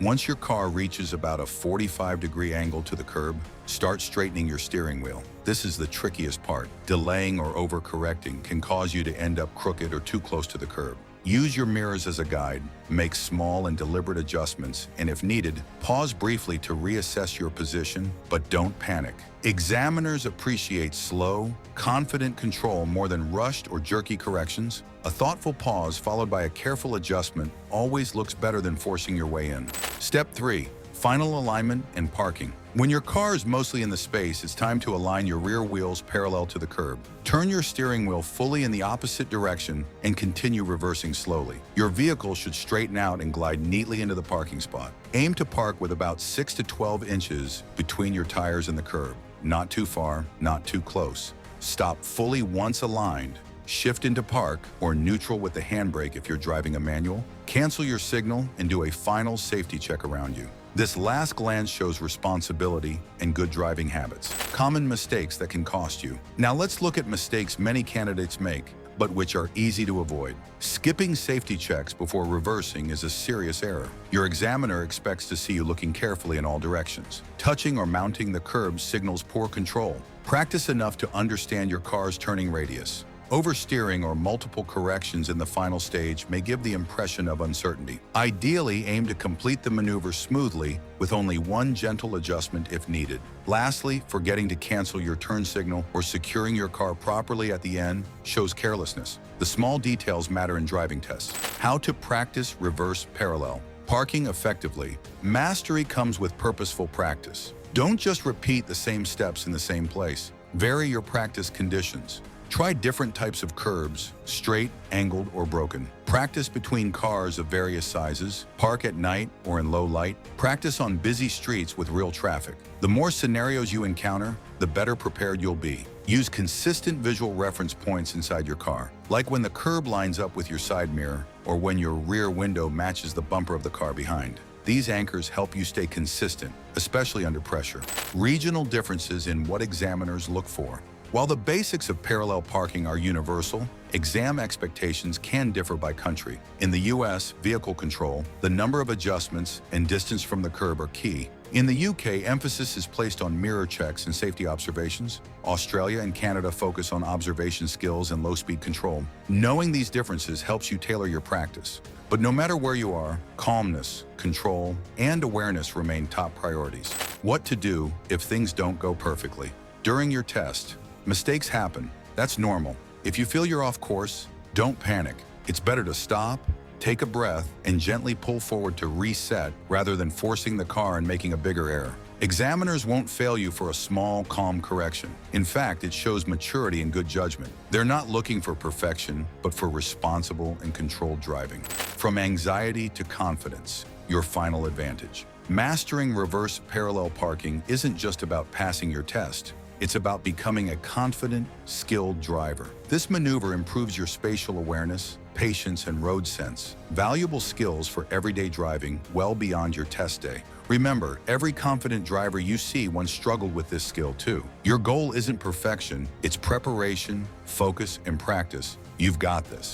Once your car reaches about a 45-degree angle to the curb, start straightening your steering wheel. This is the trickiest part. Delaying or overcorrecting can cause you to end up crooked or too close to the curb. Use your mirrors as a guide, make small and deliberate adjustments, and if needed, pause briefly to reassess your position, but don't panic. Examiners appreciate slow, confident control more than rushed or jerky corrections. A thoughtful pause followed by a careful adjustment always looks better than forcing your way in. Step 3. Final alignment and parking. When your car is mostly in the space, it's time to align your rear wheels parallel to the curb. Turn your steering wheel fully in the opposite direction and continue reversing slowly. Your vehicle should straighten out and glide neatly into the parking spot. Aim to park with about 6 to 12 inches between your tires and the curb. Not too far, not too close. Stop fully once aligned. Shift into park or neutral with the handbrake if you're driving a manual. Cancel your signal and do a final safety check around you. This last glance shows responsibility and good driving habits. Common mistakes that can cost you. Now let's look at mistakes many candidates make, but which are easy to avoid. Skipping safety checks before reversing is a serious error. Your examiner expects to see you looking carefully in all directions. Touching or mounting the curb signals poor control. Practice enough to understand your car's turning radius. Oversteering or multiple corrections in the final stage may give the impression of uncertainty. Ideally, aim to complete the maneuver smoothly with only one gentle adjustment if needed. Lastly, forgetting to cancel your turn signal or securing your car properly at the end shows carelessness. The small details matter in driving tests. How to practice reverse parallel. Parking effectively. Mastery comes with purposeful practice. Don't just repeat the same steps in the same place. Vary your practice conditions. Try different types of curbs, straight, angled, or broken. Practice between cars of various sizes. Park at night or in low light. Practice on busy streets with real traffic. The more scenarios you encounter, the better prepared you'll be. Use consistent visual reference points inside your car, like when the curb lines up with your side mirror or when your rear window matches the bumper of the car behind. These anchors help you stay consistent, especially under pressure. Regional differences in what examiners look for. While the basics of parallel parking are universal, exam expectations can differ by country. In the US, vehicle control, the number of adjustments and distance from the curb are key. In the UK, emphasis is placed on mirror checks and safety observations. Australia and Canada focus on observation skills and low-speed control. Knowing these differences helps you tailor your practice. But no matter where you are, calmness, control, and awareness remain top priorities. What to do if things don't go perfectly? During your test, mistakes happen. That's normal. If you feel you're off course, don't panic. It's better to stop, take a breath, and gently pull forward to reset rather than forcing the car and making a bigger error. Examiners won't fail you for a small, calm correction. In fact, it shows maturity and good judgment. They're not looking for perfection, but for responsible and controlled driving. From anxiety to confidence, your final advantage. Mastering reverse parallel parking isn't just about passing your test. It's about becoming a confident, skilled driver. This maneuver improves your spatial awareness, patience, and road sense, valuable skills for everyday driving well beyond your test day. Remember, every confident driver you see once struggled with this skill too. Your goal isn't perfection, it's preparation, focus, and practice. You've got this.